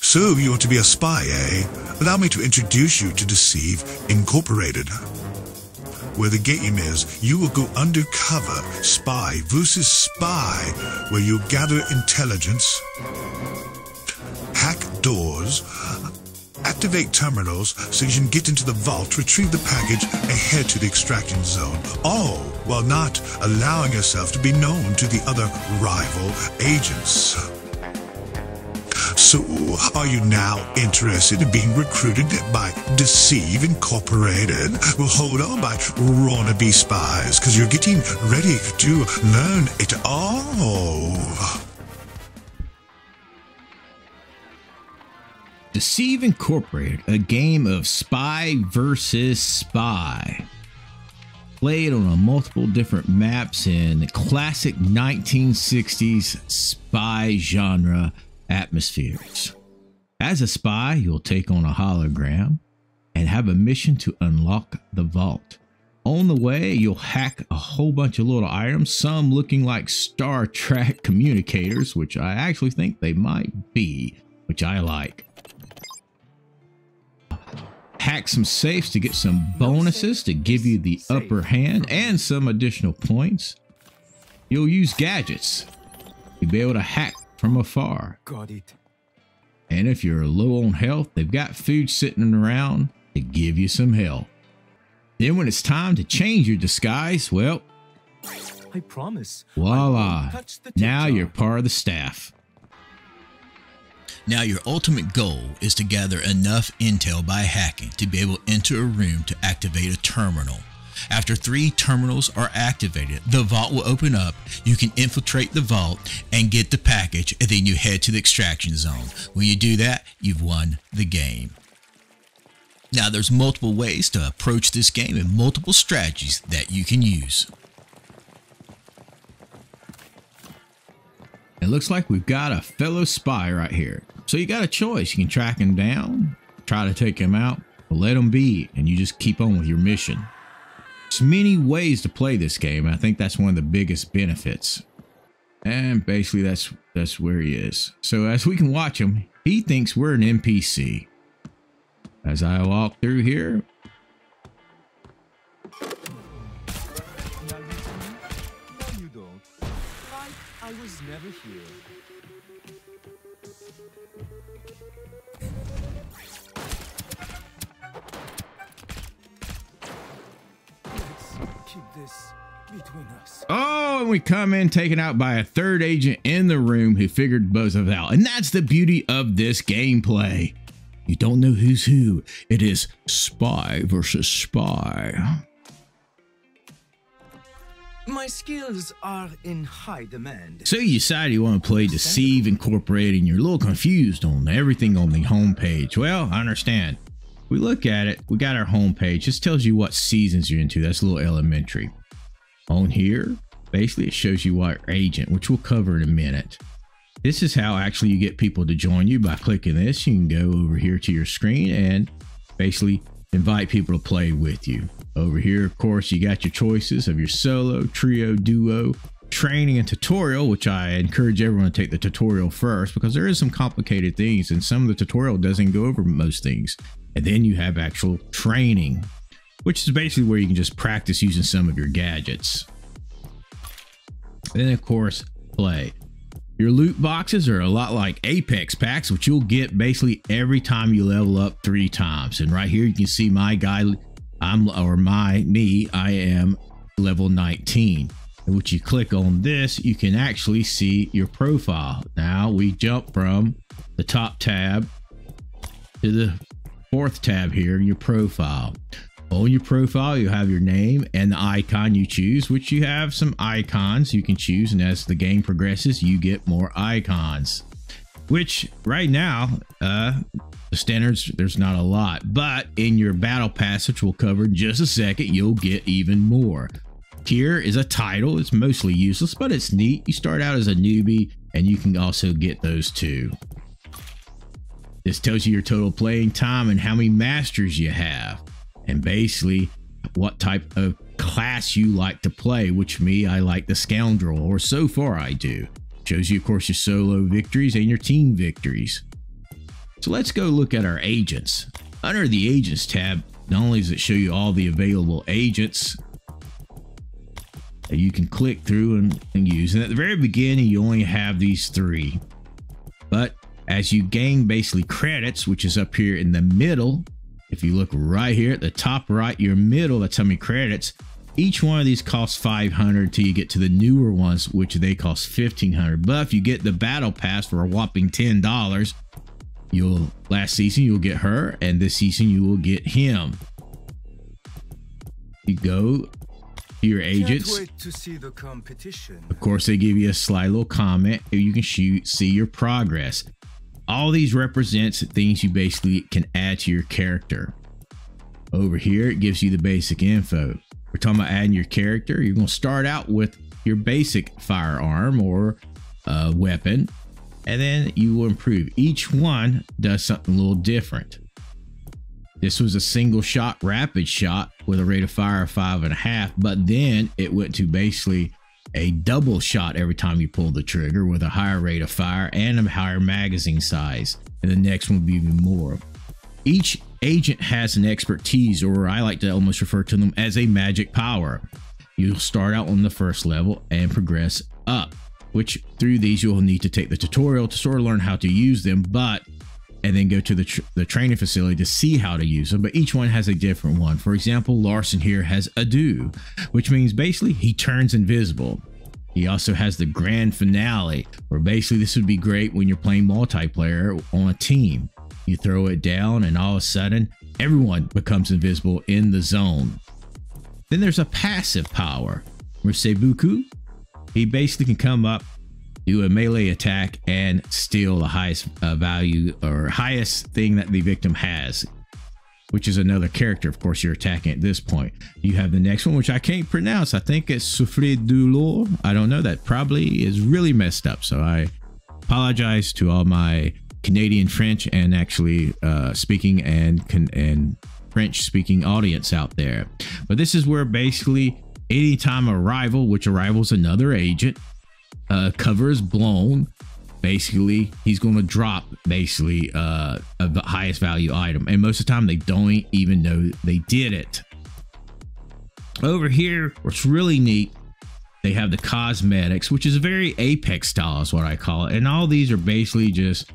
So you want to be a spy, eh? Allow me to introduce you to Deceive Incorporated. Where the game is, you will go undercover, spy versus spy, where you gather intelligence, hack doors, activate terminals so you can get into the vault, retrieve the package, and head to the extraction zone, all while not allowing yourself to be known to the other rival agents. So, are you now interested in being recruited by Deceive Incorporated? Well, hold on, by wannabe spies, because you're getting ready to learn it all. Deceive Incorporated, a game of spy versus spy. Played on multiple different maps in the classic 1960s spy genre atmospheres. As a spy, you'll take on a hologram and have a mission to unlock the vault. On the way, you'll hack a whole bunch of little items, some looking like Star Trek communicators, which I actually think they might be, which I like. Hack some safes to get some bonuses to give you the upper hand and some additional points. You'll use gadgets to be able to hack from afar. Got it. And if you're low on health, they've got food sitting around to give you some health. Then when it's time to change your disguise, well, I promise. voila, now you're part of the staff. Now your ultimate goal is to gather enough intel by hacking to be able to enter a room to activate a terminal. After 3 terminals are activated, the vault will open up, you can infiltrate the vault and get the package, and then you head to the extraction zone. When you do that, you've won the game. Now there's multiple ways to approach this game and multiple strategies that you can use. It looks like we've got a fellow spy right here. So you got a choice. You can track him down, try to take him out, or let him be, and you just keep on with your mission. There's many ways to play this game. I think that's one of the biggest benefits. And basically that's where he is. So as we can watch him, he thinks we're an NPC. As I walk through here, You don't. I was never here. Let's keep this between us. oh, and we come in taken out by a third agent in the room who figured both of us out. And that's the beauty of this gameplay. You don't know who's who. It is spy versus spy. My skills are in high demand. So you decide you want to play Deceive Incorporated and you're a little confused on everything on the homepage. Well, I understand. We look at it, we got our homepage. This tells you what seasons you're into. That's a little elementary. On here, basically it shows you what agent, which we'll cover in a minute. This is how actually you get people to join you. By clicking this, you can go over here to your screen and basically invite people to play with you. Over here, of course, you got your choices of your solo, trio, duo, training, and tutorial, which I encourage everyone to take the tutorial first because there is some complicated things and some of the tutorial doesn't go over most things. And then you have actual training, which is basically where you can just practice using some of your gadgets. Then, of course, play. Your loot boxes are a lot like Apex packs, which you'll get basically every time you level up 3 times. And right here, you can see my guy, I am level 19. And when you click on this, you can actually see your profile. Now we jump from the top tab to the 4th tab here in your profile. On your profile, you have your name and the icon you choose, which you have some icons you can choose. And as the game progresses, you get more icons, which right now, the standards, there's not a lot, but in your battle pass, which we'll cover in just a second, you'll get even more. Here is a title. It's mostly useless, but it's neat. You start out as a newbie and you can also get those too. This tells you your total playing time and how many masters you have. And basically what type of class you like to play, which me, I like the scoundrel, or so far I do. Shows you, of course, your solo victories and your team victories. So let's go look at our agents. Under the Agents tab, not only does it show you all the available agents that you can click through and use. And at the very beginning, you only have these 3. But as you gain basically credits, which is up here in the middle, if you look right here at the top right, your middle, that's how many credits. Each one of these costs 500 till you get to the newer ones, which they cost 1500. But if you get the battle pass for a whopping $10, last season you'll get her, and this season you will get him. You go to your agents. Can't wait to see the competition. Of course, they give you a sly little comment. You can see your progress. All these represents things you basically can add to your character. Over here, it gives you the basic info. We're talking about adding your character. You're going to start out with your basic firearm or weapon, and then you will improve. Each one does something a little different. This was a single shot rapid shot with a rate of fire of 5.5, but then it went to basically a double shot every time you pull the trigger with a higher rate of fire and a higher magazine size. And the next one will be even more. Each agent has an expertise, or I like to almost refer to them as a magic power. You'll start out on the first level and progress up, which through these you'll need to take the tutorial to sort of learn how to use them, and then go to the training facility to see how to use them. But each one has a different one. For example, Larson here has Ado, which means basically he turns invisible. He also has the grand finale, where basically this would be great when you're playing multiplayer on a team. You throw it down and all of a sudden everyone becomes invisible in the zone. Then there's a passive power, Mercebuku. He basically can come up, do a melee attack, and steal the highest value or highest thing that the victim has, which is another character. Of course, you're attacking at this point. You have the next one, which I can't pronounce. I think it's Souffle Douleur. I don't know. That probably is really messed up. So I apologize to all my Canadian French and actually speaking and French speaking audience out there. But this is where basically anytime a rival, which a rival is another agent, cover is blown, basically he's going to drop basically a highest value item, and most of the time they don't even know they did it. Over here, what's really neat, they have the cosmetics, which is a very Apex style is what I call it, and all these are basically just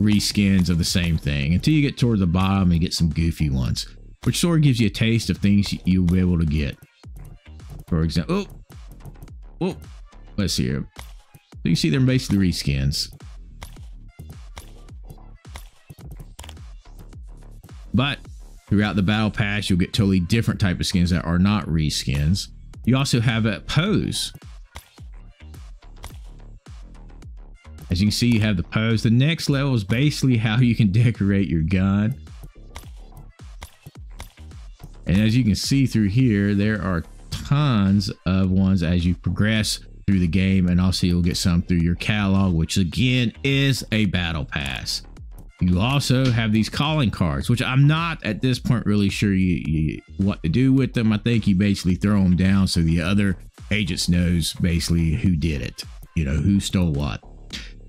reskins of the same thing until you get toward the bottom and get some goofy ones, which sort of gives you a taste of things you'll be able to get. For example, let's see here. So you see they're basically reskins. But throughout the battle pass, you'll get totally different type of skins that are not reskins. You also have a pose. As you can see, you have the pose. The next level is basically how you can decorate your gun. And as you can see through here, there are tons of ones as you progress through the game, and also you'll get some through your catalog, which again is a battle pass. You also have these calling cards, which I'm not at this point really sure what to do with them. I think you basically throw them down so the other agents knows basically who did it, who stole what.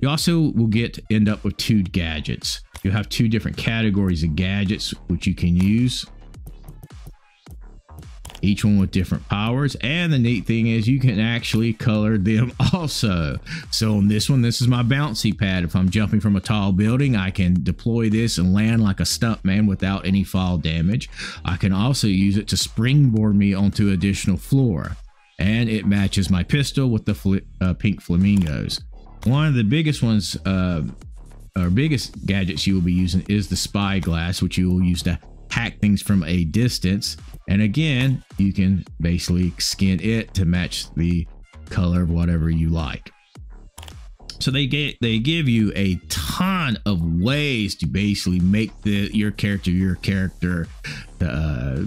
You also will end up with 2 gadgets. You'll have 2 different categories of gadgets which you can use, each one with different powers. And the neat thing is you can actually color them also. So on this one, this is my bouncy pad. If I'm jumping from a tall building, I can deploy this and land like a stuntman without any fall damage. I can also use it to springboard me onto additional floor, and it matches my pistol with the pink flamingos. One of the biggest ones, or biggest gadgets you will be using is the spyglass, which you will use to hack things from a distance. And again, you can basically skin it to match the color of whatever you like. So they give you a ton of ways to basically make your character. I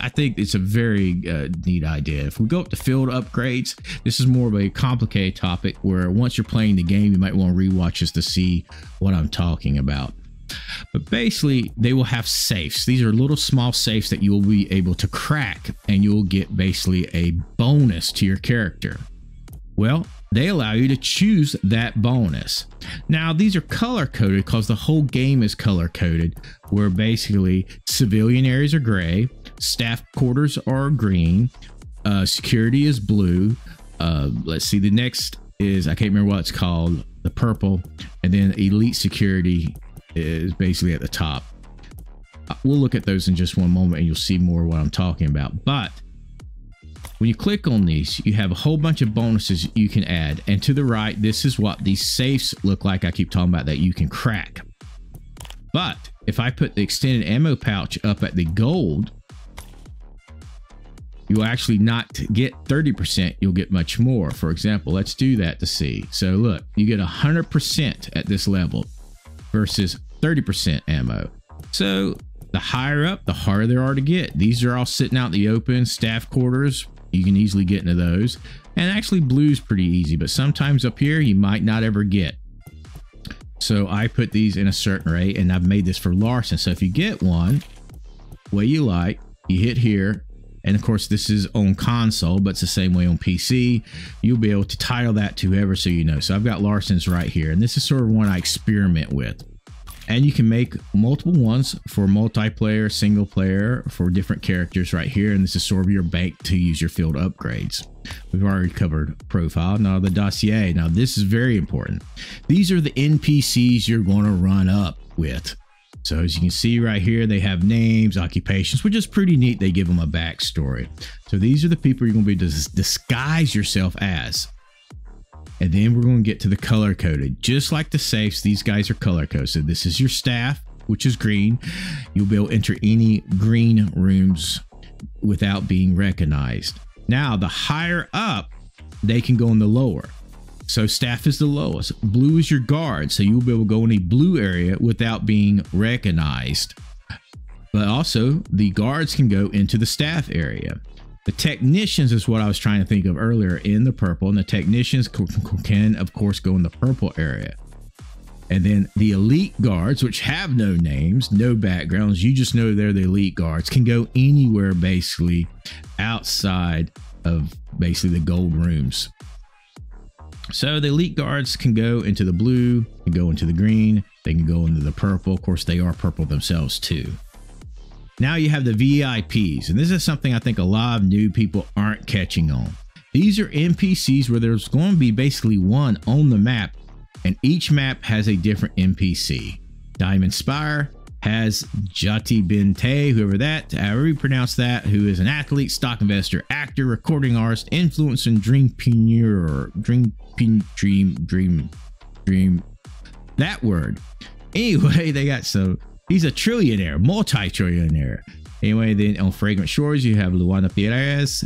think it's a very neat idea. If we go up to field upgrades, this is more of a complicated topic where once you're playing the game, you might want to rewatch this to see what I'm talking about. But basically, they will have safes. These are little small safes that you will be able to crack, and you'll get basically a bonus to your character. Well, they allow you to choose that bonus. Now, these are color coded because the whole game is color coded, where basically civilian areas are gray, staff quarters are green, security is blue. Let's see, the next is, I can't remember what it's called, the purple, and then elite security is basically at the top. We'll look at those in just one moment and you'll see more what I'm talking about. But when you click on these, you have a whole bunch of bonuses you can add. And to the right, this is what these safes look like. I keep talking about that you can crack. But if I put the extended ammo pouch up at the gold, you'll actually not get 30%. You'll get much more. For example, let's do that to see. So look, you get 100% at this level versus 30% ammo. So the higher up, the harder there are to get. These are all sitting out in the open, staff quarters. You can easily get into those. And actually blue's pretty easy, but sometimes up here you might not ever get. So I put these in a certain rate, and I've made this for Larson. So if you get one, way you like, you hit here, and of course this is on console, but it's the same way on PC. You'll be able to title that to whoever so you know. So I've got Larson's right here, and this is sort of one I experiment with. And you can make multiple ones for multiplayer, single player, for different characters right here. And this is sort of your bank to use your field upgrades. We've already covered profile. Now the dossier. Now this is very important. These are the NPCs you're going to run up with. So as you can see right here, they have names, occupations, which is pretty neat. They give them a backstory. So these are the people you're going to be disguise yourself as. And then we're going to get to the color coded. Just like the safes, these guys are color coded. So this is your staff, which is green. You'll be able to enter any green rooms without being recognized. Now, the higher up, they can go in the lower. So staff is the lowest. Blue is your guard. So you'll be able to go in a blue area without being recognized. But also, the guards can go into the staff area. The technicians is what I was trying to think of earlier in the purple, and the technicians can of course go in the purple area. And then the elite guards, which have no names, no backgrounds, you just know they're the elite guards, can go anywhere basically outside of basically the gold rooms. So the elite guards can go into the blue, can go into the green, they can go into the purple. Of course, they are purple themselves too. Now you have the VIPs, and this is something I think a lot of new people aren't catching on. These are NPCs where there's going to be basically one on the map, and each map has a different NPC. Diamond Spire has Jati Binte, however you pronounce that, who is an athlete, stock investor, actor, recording artist, influencer, and dreampreneur. Dream. That word. Anyway, they got he's a trillionaire, multi-trillionaire. Anyway, then on Fragrant Shores, you have Luana Perez.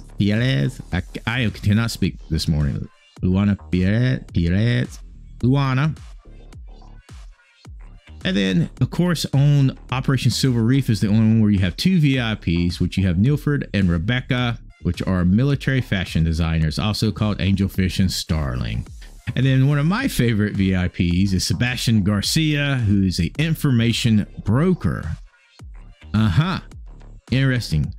I cannot speak this morning. Luana Perez. Luana. And then, of course, on Operation Silver Reef is the only one where you have two VIPs, which you have Nilford and Rebecca, which are military fashion designers, also called Angelfish and Starling. And then one of my favorite VIPs is Sebastian Garcia, who is an information broker. Interesting.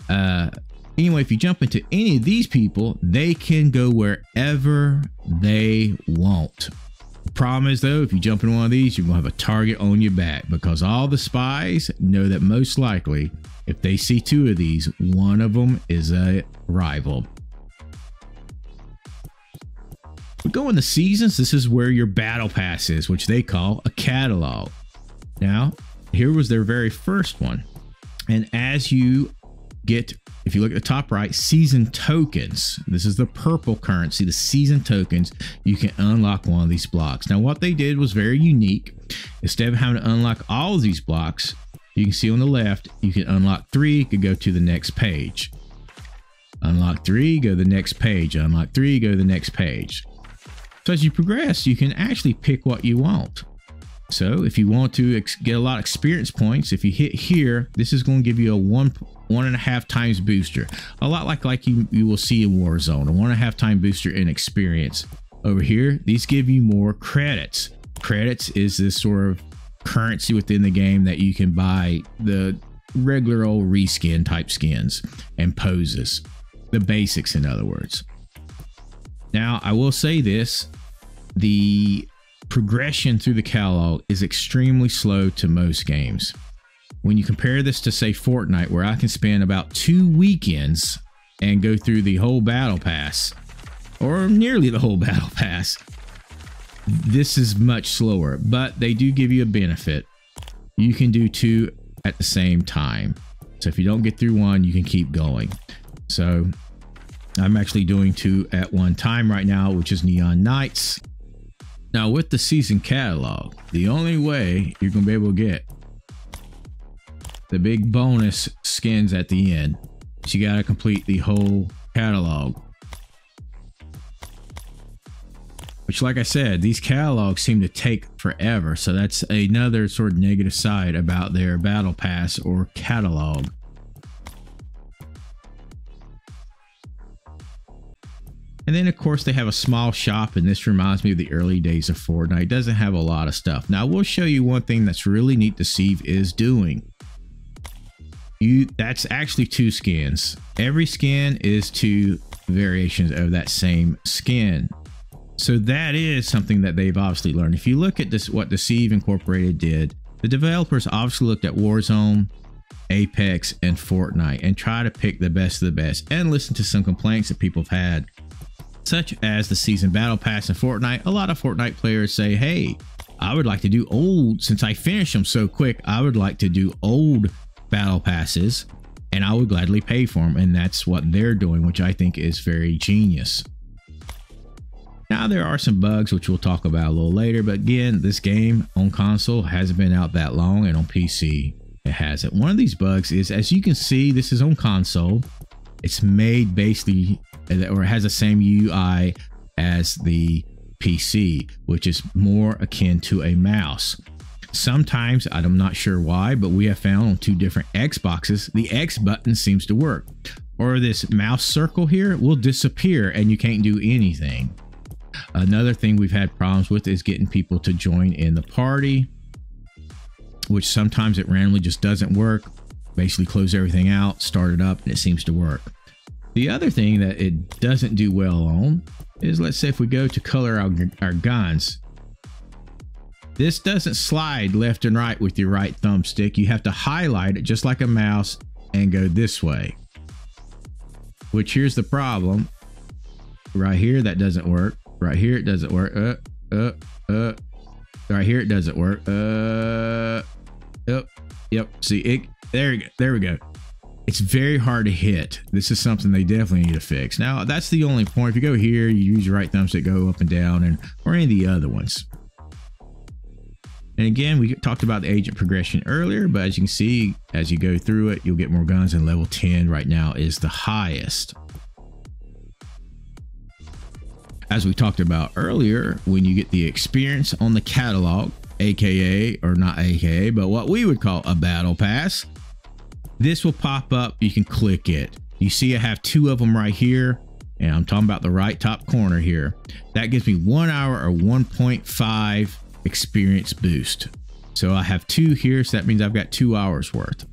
Anyway, if you jump into any of these people, they can go wherever they want. The problem is, though, if you jump in one of these, you're going to have a target on your back, because all the spies know that most likely, if they see two of these, one of them is a rival. We go into seasons. This is where your battle pass is, which they call a catalog. Now, here was their very first one. And as you get, if you look at the top right, season tokens. This is the purple currency, the season tokens. You can unlock one of these blocks. Now, what they did was very unique. Instead of having to unlock all of these blocks, you can see on the left, you can unlock 3, you could go to the next page. Unlock 3, go to the next page. Unlock 3, go to the next page. So as you progress, you can actually pick what you want. So if you want to get a lot of experience points, if you hit here, this is going to give you a 1.5 times booster. A lot like you will see in Warzone, a 1.5 time booster in experience. Over here, these give you more credits. Credits is this sort of currency within the game that you can buy the regular old reskin type skins and poses. The basics, in other words. Now, I will say this, the progression through the catalog is extremely slow to most games. When you compare this to, say, Fortnite, where I can spend about 2 weekends and go through the whole battle pass, or nearly the whole battle pass, this is much slower, but they do give you a benefit. You can do 2 at the same time. So if you don't get through one, you can keep going. So I'm actually doing 2 at one time right now, which is Neon Nights. Now with the season catalog, the only way you're going to be able to get the big bonus skins at the end is you got to complete the whole catalog. Which, like I said, these catalogs seem to take forever. So that's another sort of negative side about their battle pass or catalog. And then, of course, they have a small shop, and this reminds me of the early days of Fortnite. It doesn't have a lot of stuff. Now, I will show you one thing that's really neat Deceive is doing. That's actually 2 skins. Every skin is 2 variations of that same skin. So that is something that they've obviously learned. If you look at this, what Deceive Incorporated did, the developers obviously looked at Warzone, Apex, and Fortnite and try to pick the best of the best and listen to some complaints that people have had, such as the season battle pass in Fortnite. A lot of Fortnite players say, hey, I would like to do old, since I finish them so quick, I would like to do old battle passes and I would gladly pay for them. And that's what they're doing, which I think is very genius. Now, there are some bugs, which we'll talk about a little later, but again, this game on console hasn't been out that long, and on PC, it hasn't. One of these bugs is, as you can see, this is on console. It's made basically, or it has the same UI as the PC, which is more akin to a mouse. Sometimes, I'm not sure why, but we have found on 2 different Xboxes, the X button seems to work. Or this mouse circle here will disappear and you can't do anything. Another thing we've had problems with is getting people to join in the party, which sometimes it randomly just doesn't work. Basically close everything out, start it up, and it seems to work. The other thing that it doesn't do well on is, let's say if we go to color our guns, this doesn't slide left and right with your right thumbstick. You have to highlight it just like a mouse and go this way. Which, here's the problem. Right here, that doesn't work. Right here, it doesn't work. Right here, it doesn't work. Yep. See it. There we go. It's very hard to hit. This is something they definitely need to fix. Now, that's the only point. If you go here, you use your right thumbstick, go up and down, or any of the other ones. And again, we talked about the agent progression earlier, but as you can see, as you go through it, you'll get more guns, and level 10 right now is the highest. As we talked about earlier, when you get the experience on the catalog, aka, or not aka, but what we would call a battle pass, this will pop up. You can click it. You see I have 2 of them right here, and I'm talking about the right top corner here. That gives me 1 hour or 1.5 experience boost. So I have 2 here, so that means I've got 2 hours worth.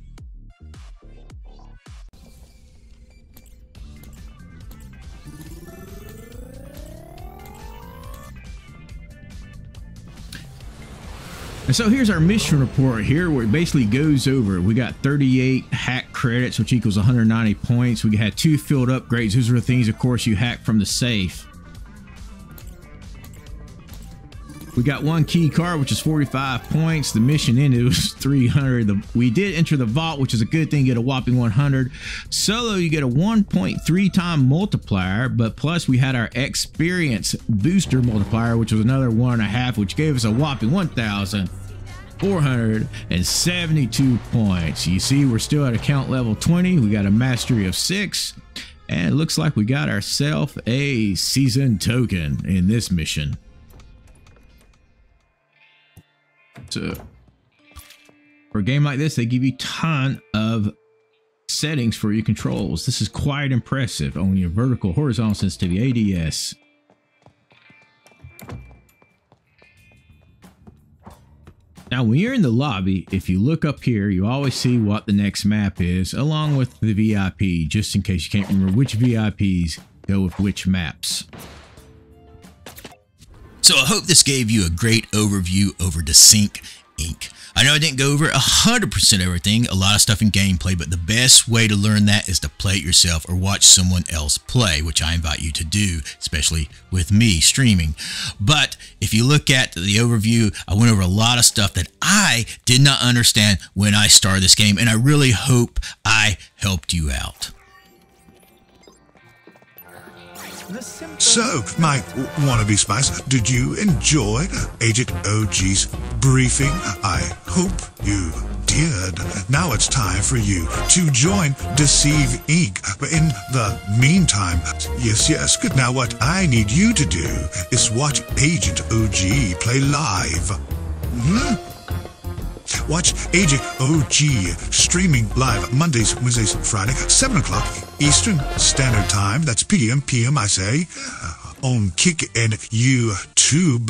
And so here's our mission report here, where it basically goes over. We got 38 hack credits, which equals 190 points. We had 2 field upgrades. Those are the things, of course, you hack from the safe. We got 1 key card, which is 45 points. The mission ended was 300. We did enter the vault, which is a good thing. You get a whopping 100. Solo, you get a 1.3 time multiplier, but plus we had our experience booster multiplier, which was another 1.5, which gave us a whopping 1,472 points. You see, we're still at account level 20. We got a mastery of 6, and it looks like we got ourselves a season token in this mission. So for a game like this, they give you a ton of settings for your controls. This is quite impressive on your vertical, horizontal sensitivity, ADS. Now, when you're in the lobby, if you look up here, you always see what the next map is, along with the VIP, just in case you can't remember which VIPs go with which maps. So I hope this gave you a great overview over Deceive Inc. I know I didn't go over 100% everything, a lot of stuff in gameplay, but the best way to learn that is to play it yourself or watch someone else play, which I invite you to do, especially with me streaming. But if you look at the overview, I went over a lot of stuff that I did not understand when I started this game, and I really hope I helped you out. So, my wannabe spies, did you enjoy Agent OG's briefing? I hope you did. Now it's time for you to join Deceive Inc. But in the meantime, yes, good. Now what I need you to do is watch Agent OG play live. Watch Agent OG streaming live Mondays, Wednesdays, Friday, 7 o'clock Eastern Standard Time. That's PM, I say, on Kick and YouTube.